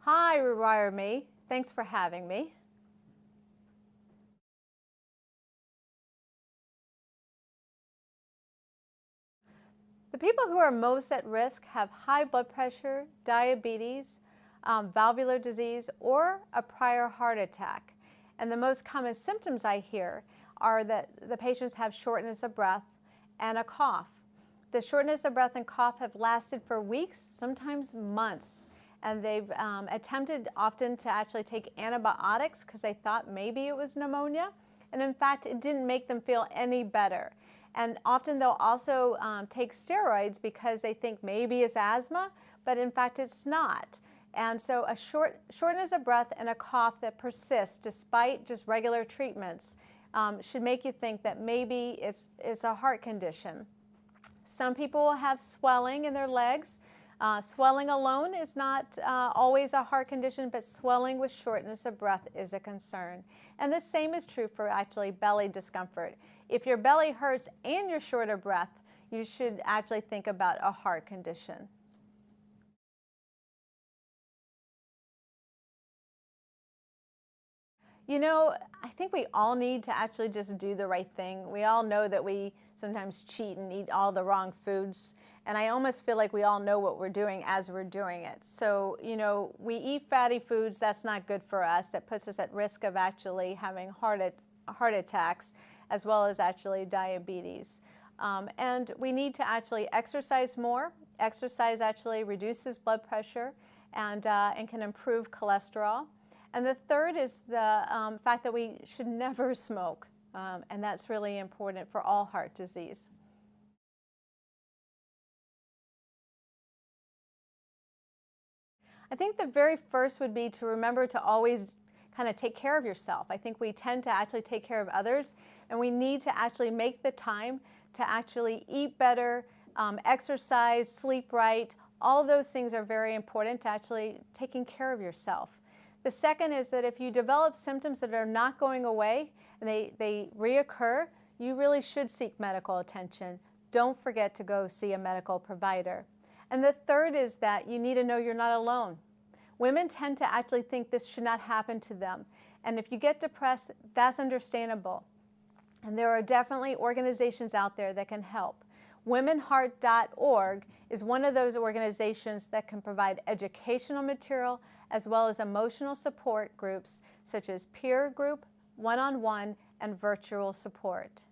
Hi, Rewire me. Thanks for having me. The people who are most at risk have high blood pressure, diabetes, valvular disease, or a prior heart attack. And the most common symptoms I hear are that the patients have shortness of breath and a cough. The shortness of breath and cough have lasted for weeks, sometimes months. And they've attempted often to actually take antibiotics because they thought maybe it was pneumonia. And in fact, it didn't make them feel any better. And often they'll also take steroids because they think maybe it's asthma, but in fact it's not. And so a shortness of breath and a cough that persists despite just regular treatments should make you think that maybe it's a heart condition. Some people will have swelling in their legs. Swelling alone is not always a heart condition, but swelling with shortness of breath is a concern. And the same is true for actually belly discomfort. If your belly hurts and you're short of breath, you should actually think about a heart condition. You know, I think we all need to actually just do the right thing. We all know that we sometimes cheat and eat all the wrong foods. And I almost feel like we all know what we're doing as we're doing it. So, you know, we eat fatty foods, that's not good for us. That puts us at risk of actually having heart attacks, as well as actually diabetes. And we need to actually exercise more. Exercise actually reduces blood pressure and can improve cholesterol. And the third is the fact that we should never smoke, and that's really important for all heart disease. I think the very first would be to remember to always kind of take care of yourself. I think we tend to actually take care of others, and we need to actually make the time to actually eat better, exercise, sleep right. All of those things are very important to actually taking care of yourself. The second is that if you develop symptoms that are not going away and they reoccur, you really should seek medical attention. Don't forget to go see a medical provider. And the third is that you need to know you're not alone. Women tend to actually think this should not happen to them. And if you get depressed, that's understandable. And there are definitely organizations out there that can help. WomenHeart.org is one of those organizations that can provide educational material as well as emotional support groups such as peer group, one-on-one, and virtual support.